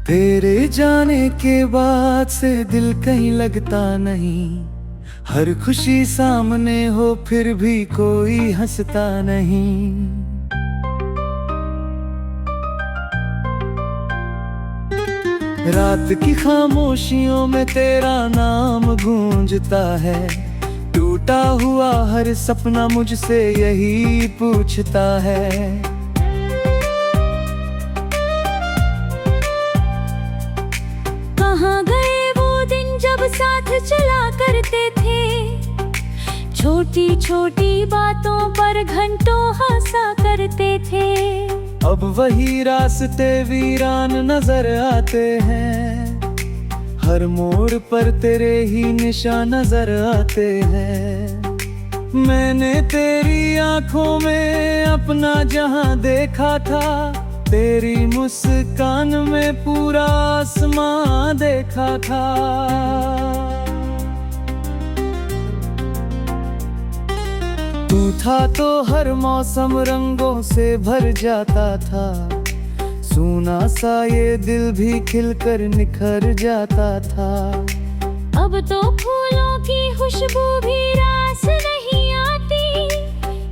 तेरे जाने के बाद से दिल कहीं लगता नहीं। हर खुशी सामने हो फिर भी कोई हंसता नहीं। रात की खामोशियों में तेरा नाम गूंजता है। टूटा हुआ हर सपना मुझसे यही पूछता है। कहाँ गए वो दिन जब साथ चला करते थे। छोटी छोटी बातों पर घंटों हंसा करते थे। अब वही रास्ते वीरान नजर आते हैं। हर मोड़ पर तेरे ही निशान नजर आते हैं। मैंने तेरी आंखों में अपना जहां देखा था। तेरी मुस्कान में पूरा आसमां देखा था। तू था तो हर मौसम रंगों से भर जाता था। सूना सा ये दिल भी खिलकर निखर जाता था। अब तो फूलों की खुशबू भी रास नहीं आती।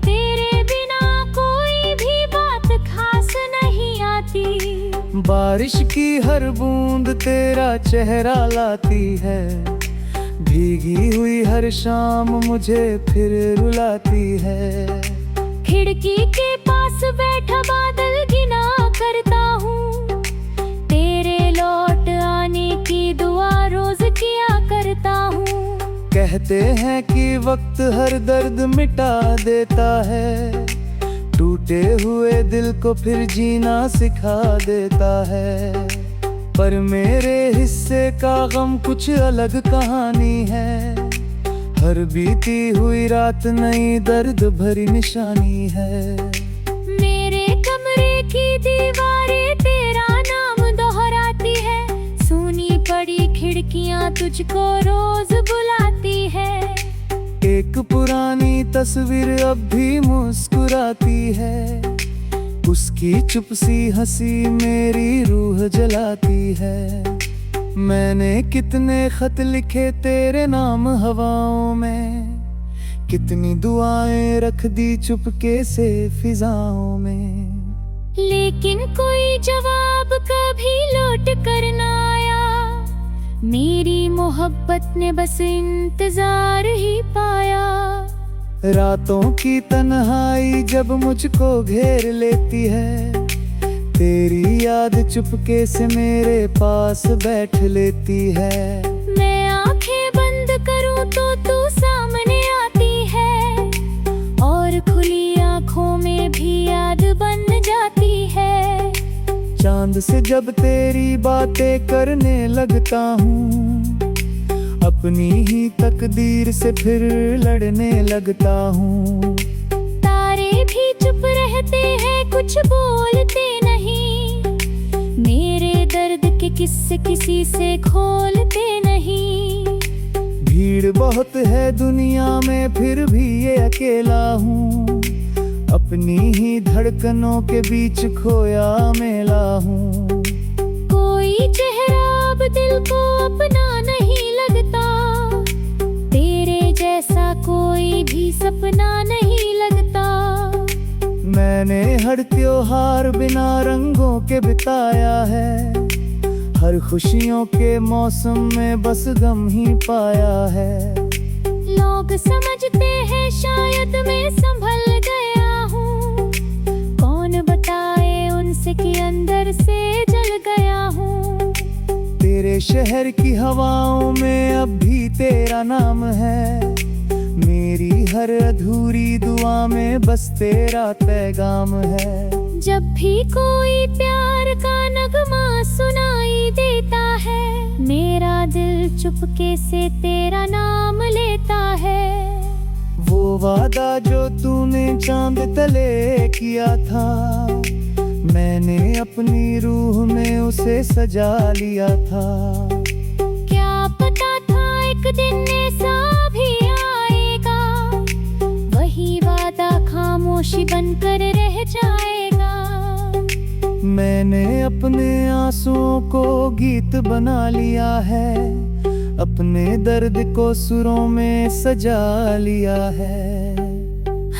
तेरे बिना कोई भी बात खास नहीं आती। बारिश की हर बूंद तेरा चेहरा लाती है। भीगी हुई हर शाम मुझे फिर रुलाती है। खिड़की के पास बैठा बादल गिना करता हूँ। तेरे लौट आने की दुआ रोज किया करता हूँ। कहते हैं कि वक्त हर दर्द मिटा देता है। टूटे हुए दिल को फिर जीना सिखा देता है। पर मेरे हिस्से का गम कुछ अलग कहानी है। हर बीती हुई रात नई दर्द भरी निशानी है। मेरे कमरे की दीवारें तेरा नाम दोहराती है। सूनी पड़ी खिड़कियां तुझको रोज बुलाती है। एक पुरानी तस्वीर अब भी मुस्कुराती है। उसकी चुप सी हंसी मेरी रूह जलाती है। मैंने कितने खत लिखे तेरे नाम हवाओं में। कितनी दुआएं रख दी चुपके से फिजाओं में। लेकिन कोई जवाब कभी लौट कर ना आया। मेरी मोहब्बत ने बस इंतजार ही पाया। रातों की तन्हाई जब मुझको घेर लेती है। तेरी याद चुपके से मेरे पास बैठ लेती है। मैं आंखें बंद करूं तो तू सामने आती है। और खुली आंखों में भी याद बन जाती है। चांद से जब तेरी बातें करने लगता हूँ। अपनी ही तकदीर से फिर लड़ने लगता हूँ। तारे भी चुप रहते हैं कुछ बोलते नहीं। मेरे दर्द के किस्से किसी से खोलते नहीं। भीड़ बहुत है दुनिया में फिर भी ये अकेला हूँ। अपनी ही धड़कनों के बीच खोया मेला हूँ। कोई चेहरा अब दिल को अपना नहीं लगता। तेरे जैसा कोई भी सपना नहीं लगता। मैंने हर त्योहार बिना रंगों के बिताया है। हर खुशियों के मौसम में बस गम ही पाया है। लोग समझते हैं शायद मैं संभल गया हूँ। कौन बताए उनसे कि अंदर से जल गया हूँ। तेरे शहर की हवाओं में अब भी तेरा नाम है। मेरी हर अधूरी दुआ में बस तेरा पैगाम है। जब भी कोई प्यार का नगमा सुनाई देता है। मेरा दिल चुपके से तेरा नाम लेता है। वो वादा जो तूने चांद तले किया था। मैंने अपनी रूह में उसे सजा लिया था। क्या पता था एक दिन ऐसा भी आएगा। वही वादा खामोशी बनकर रह जाएगा। मैंने अपने आंसुओं को गीत बना लिया है, अपने दर्द को सुरों में सजा लिया है।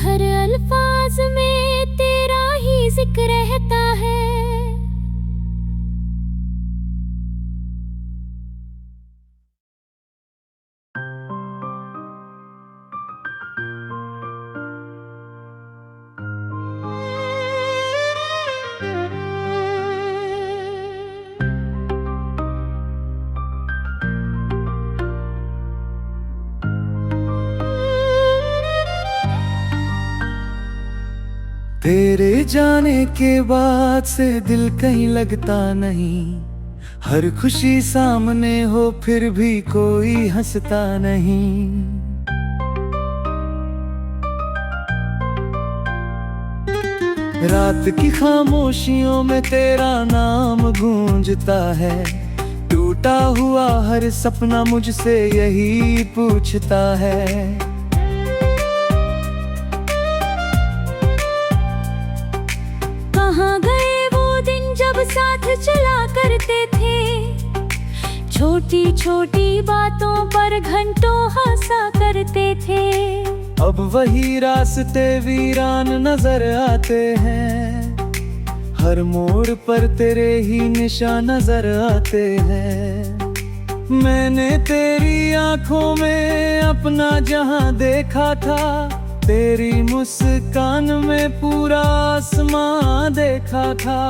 हर अल्फाज में तेरा ही जिक्र रहता है। तेरे जाने के बाद से दिल कहीं लगता नहीं, हर खुशी सामने हो फिर भी कोई हंसता नहीं। रात की खामोशियों में तेरा नाम गूंजता है, टूटा हुआ हर सपना मुझसे यही पूछता है। कहाँ गए वो दिन जब साथ चला करते थे, छोटी छोटी बातों पर घंटों हंसा करते थे। अब वही रास्ते वीरान नजर आते हैं, हर मोड़ पर तेरे ही निशान नजर आते हैं। मैंने तेरी आंखों में अपना जहां देखा था, तेरी मुस्कान में पूरा आसमां देखा था।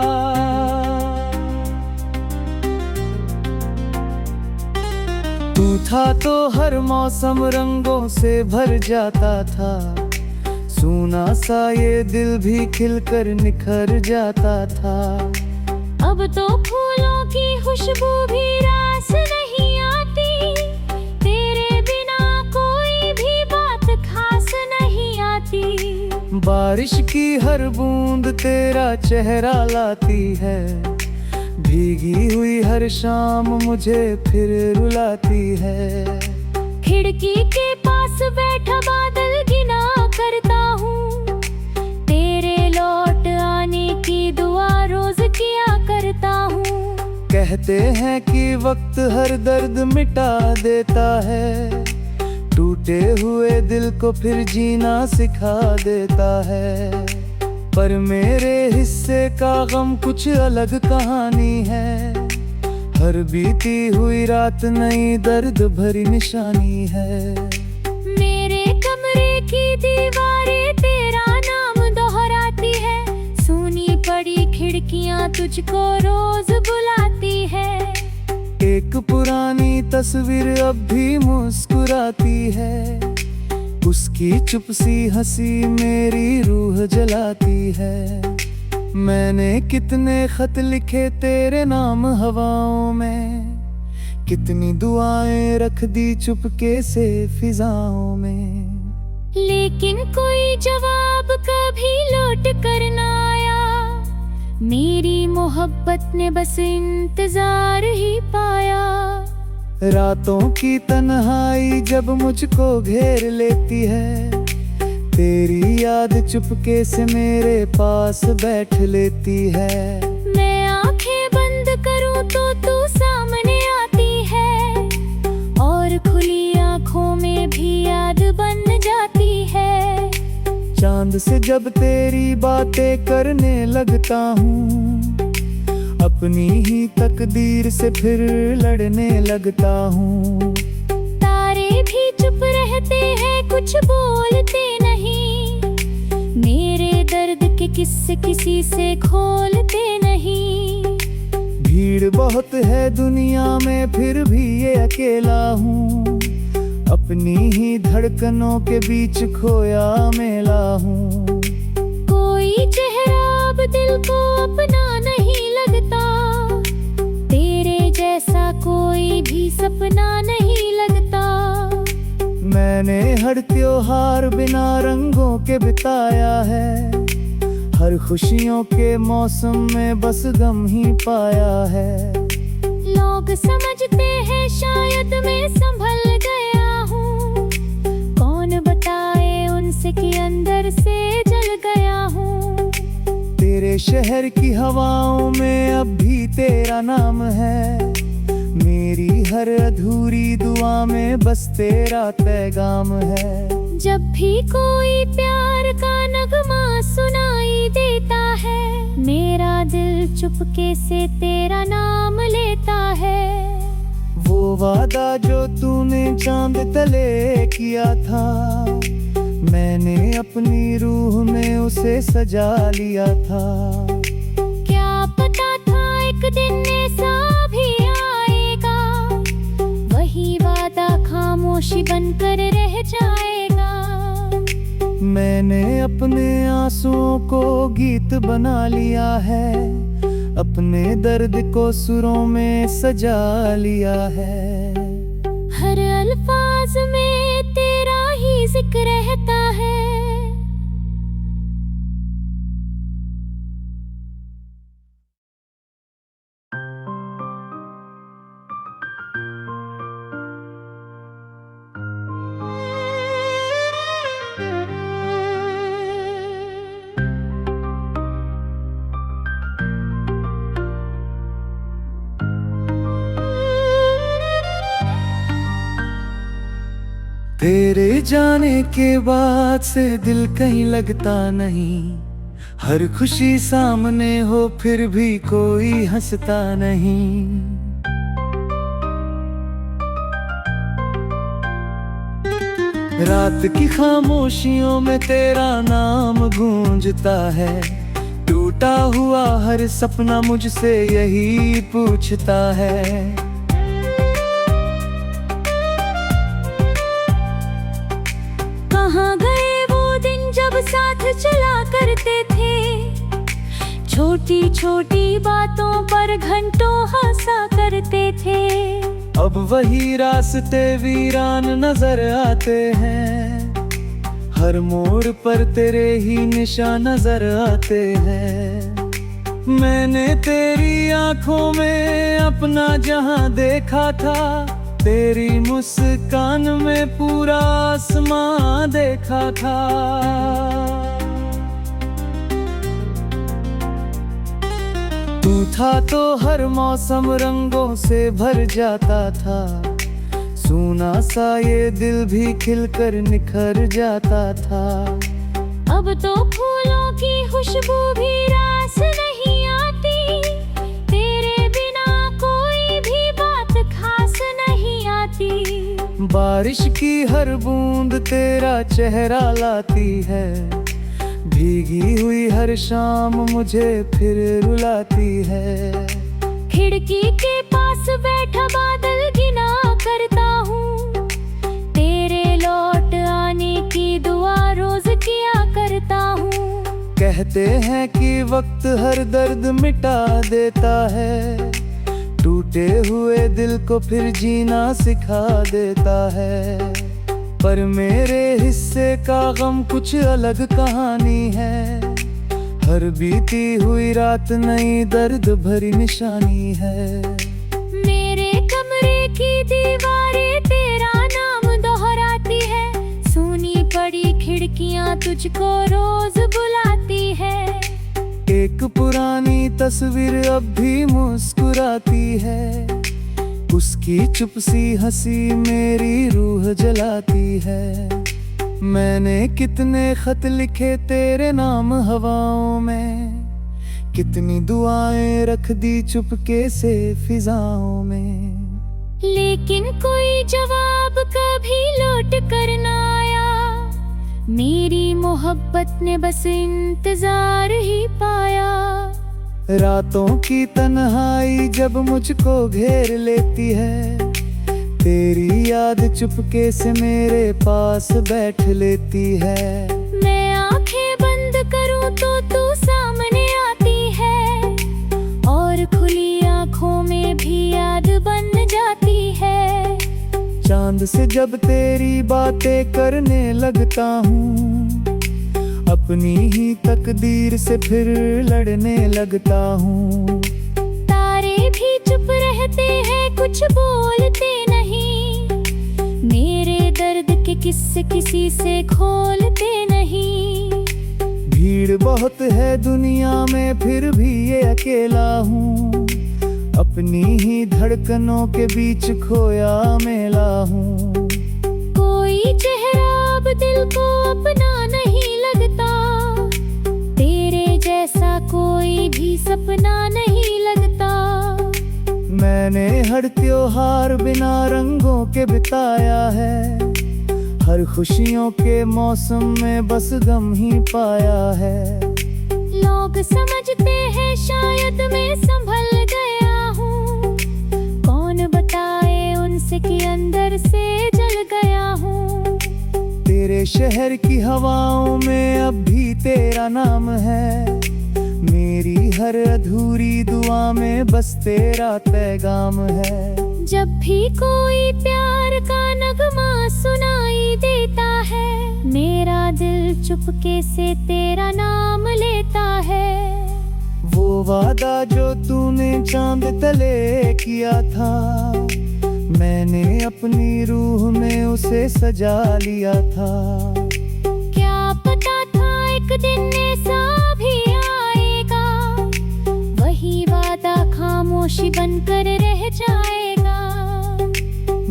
तू था तो हर मौसम रंगों से भर जाता था, सूना सा ये दिल भी खिलकर निखर जाता था। अब तो फूलों की खुशबू भी रास नहीं आती, तेरे बिना कोई भी बात खास नहीं आती। बारिश की हर बूंद तेरा चेहरा लाती है, भीगी हुई हर शाम मुझे फिर रुलाती है। खिड़की के पास बैठा बादल गिना करता हूँ, तेरे लौट आने की दुआ रोज किया करता हूँ। कहते हैं कि वक्त हर दर्द मिटा देता है, टूटे हुए दिल को फिर जीना सिखा देता है। पर मेरे हिस्से का गम कुछ अलग कहानी है, हर बीती हुई रात नई दर्द भरी निशानी है। मेरे कमरे की दीवारें तेरा नाम दोहराती है, सूनी पड़ी खिड़कियां तुझको रोज बुलाती है। एक पुरानी तस्वीर अब भी मुस्कुराती है, उसकी चुप सी हंसी मेरी रूह जलाती है। मैंने कितने खत लिखे तेरे नाम हवाओं में, कितनी दुआएं रख दी चुपके से फिजाओं में। लेकिन कोई जवाब कभी लौट कर ना आया, मेरी मोहब्बत ने बस इंतजार ही पाया। रातों की तन्हाई जब मुझको घेर लेती है, तेरी याद चुपके से मेरे पास बैठ लेती है। मैं आंखें बंद करूं तो तू सामने आती है, और खुली आंखों में भी याद बन जाती है। चांद से जब तेरी बातें करने लगता हूँ, अपनी ही तकदीर से फिर लड़ने लगता हूँ। तारे भी चुप रहते हैं, कुछ बोलते नहीं, मेरे दर्द के किस्से किसी से खोलते नहीं। भीड़ बहुत है दुनिया में फिर भी ये अकेला हूँ, अपनी ही धड़कनों के बीच खोया मेला हूँ। कोई चेहरा अब दिल को अपना नहीं लगता, तेरे जैसा कोई भी सपना नहीं लगता। मैंने हर त्योहार बिना रंगों के बिताया है, हर खुशियों के मौसम में बस गम ही पाया है। लोग समझते हैं शायद मैं संभल गया हूँ, कौन बताए उनसे कि अंदर से जल गया हूँ। तेरे मेरे शहर की हवाओं में अब भी तेरा नाम है, मेरी हर अधूरी दुआ में बस तेरा पैगाम है। जब भी कोई प्यार का नगमा सुनाई देता है, मेरा दिल चुपके से तेरा नाम लेता है। वो वादा जो तूने चांद तले किया था, मैंने अपनी रूह में उसे सजा लिया था। क्या पता था एक दिन ऐसा भी आएगा, वही वादा खामोशी बनकर रह जाएगा। मैंने अपने आंसुओं को गीत बना लिया है, अपने दर्द को सुरों में सजा लिया है। हर अल्फाज में तेरा ही जिक्र रहता है। तेरे जाने के बाद से दिल कहीं लगता नहीं, हर खुशी सामने हो फिर भी कोई हंसता नहीं। रात की खामोशियों में तेरा नाम गूंजता है, टूटा हुआ हर सपना मुझसे यही पूछता है। कहाँ गए वो दिन जब साथ चला करते थे, छोटी छोटी बातों पर घंटों हंसा करते थे। अब वही रास्ते वीरान नजर आते हैं, हर मोड़ पर तेरे ही निशान नजर आते हैं। मैंने तेरी आंखों में अपना जहां देखा था, तेरी मुस्कान में पूरा आसमां देखा था। तू था तो हर मौसम रंगों से भर जाता था, सूना सा ये दिल भी खिलकर निखर जाता था। अब तो फूलों की खुशबू भी रास नहीं आती, तेरे बिना कोई भी बात खास नहीं आती। बारिश की हर बूंद तेरा चेहरा लाती है, भीगी हुई हर शाम मुझे फिर रुलाती है। खिड़की के पास बैठा बादल गिना करता हूँ, तेरे लौट आने की दुआ रोज किया करता हूँ। कहते हैं कि वक्त हर दर्द मिटा देता है, टूटे हुए दिल को फिर जीना सिखा देता है। पर मेरे हिस्से का गम कुछ अलग कहानी है, हर बीती हुई रात नई दर्द भरी निशानी है। मेरे कमरे की दीवारें तेरा नाम दोहराती है, सुनी पड़ी खिड़कियां तुझको रोज बुलाती है। एक पुरानी तस्वीर अब भी मुस्कुराती है, उसकी चुप सी हंसी मेरी रूह जलाती है। मैंने कितने खत लिखे तेरे नाम हवाओं में, कितनी दुआएं रख दी चुपके से फिजाओं में। लेकिन कोई जवाब कभी लौट कर ना आया, मेरी मोहब्बत ने बस इंतजार ही पाया। रातों की तन्हाई जब मुझको घेर लेती है, तेरी याद चुपके से मेरे पास बैठ लेती है। मैं आंखें बंद करूं तो तू सामने आती है, और खुली आंखों में भी याद बन जाती है। चांद से जब तेरी बातें करने लगता हूँ, अपनी ही तकदीर से फिर लड़ने लगता हूँ। तारे भी चुप रहते हैं, कुछ बोलते नहीं, मेरे दर्द के किस्से किसी से खोलते नहीं। भीड़ बहुत है दुनिया में फिर भी ये अकेला हूँ, अपनी ही धड़कनों के बीच खोया मेला हूँ। कोई चेहरा अब दिल को अपना नहीं लगता, तेरे जैसा कोई भी सपना नहीं लगता। मैंने हर त्योहार बिना रंगों के बिताया है, हर खुशियों के मौसम में बस गम ही पाया है। लोग समझते हैं शायद मैं संभल गया हूँ, कौन बताए उनसे कि अंदर से जल गया हूँ। तेरे शहर की हवाओं में अब भी तेरा नाम है, मेरी हर अधूरी दुआ में बस तेरा पैगाम है। जब भी कोई प्यार का नगमा सुनाई देता है, मेरा दिल चुपके से तेरा नाम लेता है। वो वादा जो तूने चांद तले किया था, मैंने अपनी रूह में उसे सजा लिया था। क्या पता था एक दिन ऐसा भी आएगा, वही वादा खामोशी बनकर रह जाएगा।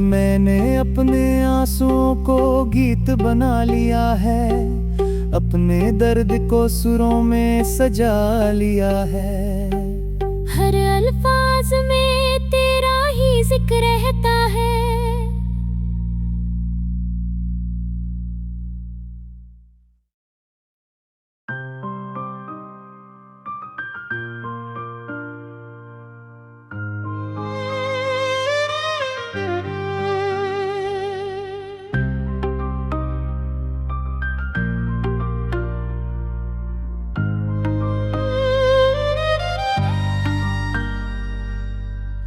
मैंने अपने आंसुओं को गीत बना लिया है, अपने दर्द को सुरों में सजा लिया है। हर अल्फाज में तेरा ही जिक्र रहता है।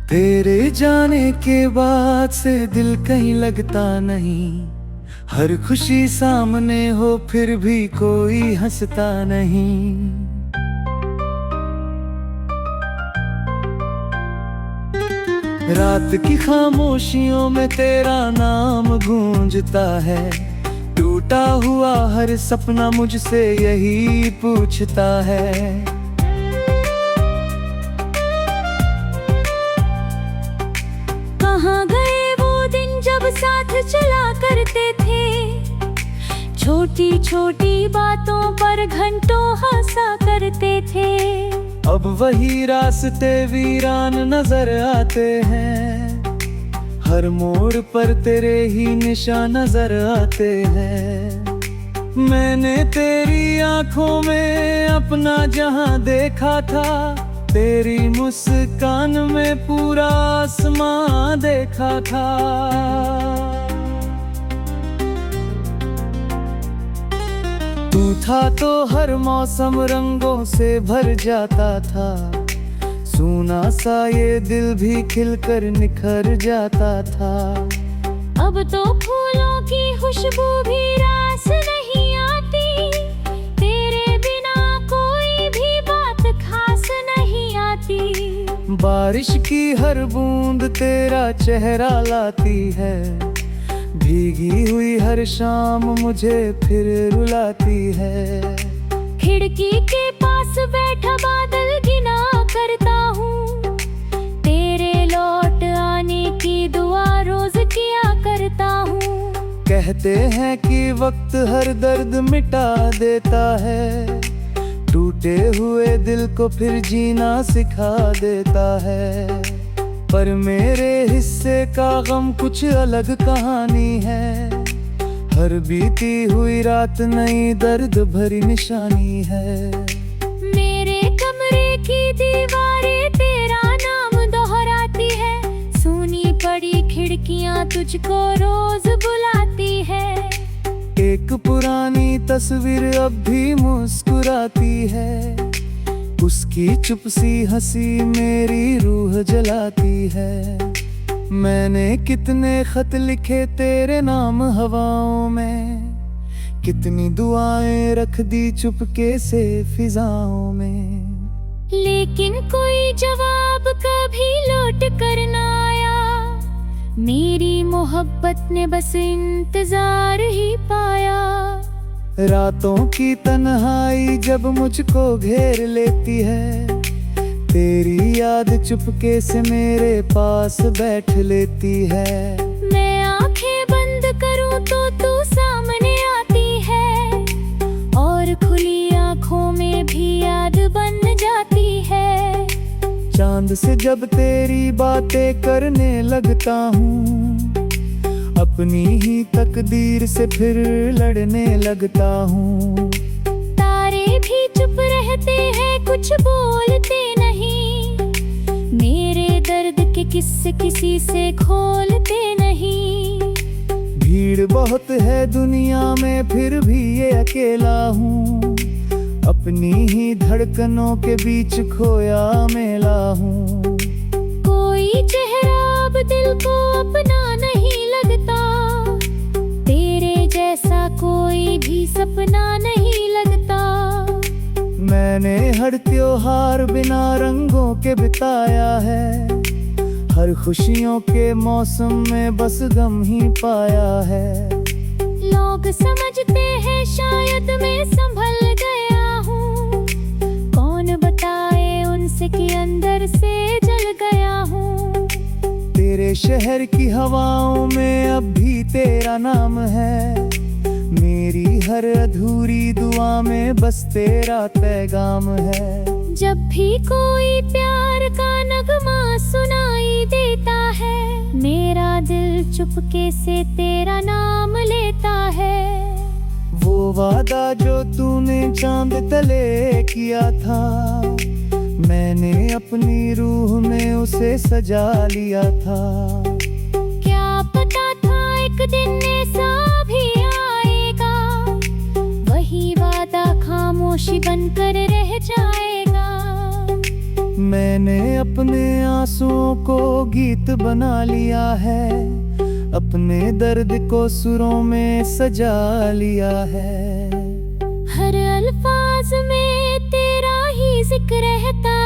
तेरे जाने के बाद से दिल कहीं लगता नहीं, हर खुशी सामने हो फिर भी कोई हंसता नहीं। रात की खामोशियों में तेरा नाम गूंजता है, टूटा हुआ हर सपना मुझसे यही पूछता है। कहाँ गए वो दिन जब साथ चला करते थे, छोटी छोटी बातों पर घंटों हंसा करते थे। अब वही रास्ते वीरान नजर आते हैं, हर मोड़ पर तेरे ही निशान नजर आते हैं। मैंने तेरी आंखों में अपना जहां देखा था, तेरी मुस्कान में पूरा आसमां देखा था। तू था तो हर मौसम रंगों से भर जाता था, सूना सा ये दिल भी खिलकर निखर जाता था। अब तो फूलों की खुशबू भी रास नहीं आती, तेरे बिना कोई भी बात खास नहीं आती। बारिश की हर बूंद तेरा चेहरा लाती है, भीगी हुई हर शाम मुझे फिर रुलाती है। खिड़की के पास बैठा बादल गिना करता हूँ, तेरे लौट आने की दुआ रोज किया करता हूँ। कहते हैं कि वक्त हर दर्द मिटा देता है, टूटे हुए दिल को फिर जीना सिखा देता है। पर मेरे हिस्से का गम कुछ अलग कहानी है, हर बीती हुई रात नई दर्द भरी निशानी है। मेरे कमरे की दीवारें तेरा नाम दोहराती है, सुनी पड़ी खिड़कियां तुझको रोज बुलाती है। एक पुरानी तस्वीर अब भी मुस्कुराती है, उसकी चुप सी हंसी मेरी रूह जलाती है। मैंने कितने खत लिखे तेरे नाम हवाओं में, कितनी दुआएं रख दी चुपके से फिजाओं में। लेकिन कोई जवाब कभी लौट कर ना आया, मेरी मोहब्बत ने बस इंतजार ही पाया। रातों की तन्हाई जब मुझको घेर लेती है, तेरी याद चुपके से मेरे पास बैठ लेती है। मैं आंखें बंद करूं तो तू सामने आती है, और खुली आंखों में भी याद बन जाती है। चांद से जब तेरी बातें करने लगता हूँ, अपनी ही तकदीर से फिर लड़ने लगता हूँ। तारे भी चुप रहते हैं, कुछ बोलते नहीं, मेरे दर्द के किस्से किसी से खोलते नहीं। भीड़ बहुत है दुनिया में फिर भी ये अकेला हूँ, अपनी ही धड़कनों के बीच खोया मेला हूँ। कोई चेहरा अब दिल को अपना नहीं लगता, तेरे जैसा कोई भी सपना नहीं लगता। मैंने हर त्योहार बिना रंगों के बिताया है, हर खुशियों के मौसम में बस गम ही पाया है। लोग समझते हैं शायद मैं संभल गया हूँ, कौन बताए उनसे कि अंदर से जल गया हूँ। तेरे शहर की हवाओं में अब भी तेरा नाम है, मेरी हर अधूरी दुआ में बस तेरा पैगाम है। जब भी कोई प्यार का नगमा सुनाई देता है, मेरा दिल चुपके से तेरा नाम लेता है। वो वादा जो तूने चांद तले किया था, मैंने अपनी रूह में उसे सजा लिया था। क्या पता था एक दिन ऐसा भी आएगा, वही वादा खामोशी बनकर रह जाएगा। मैंने अपने आंसुओं को गीत बना लिया है, अपने दर्द को सुरों में सजा लिया है। हर अल्फाज में तेरा ही जिक्र रहता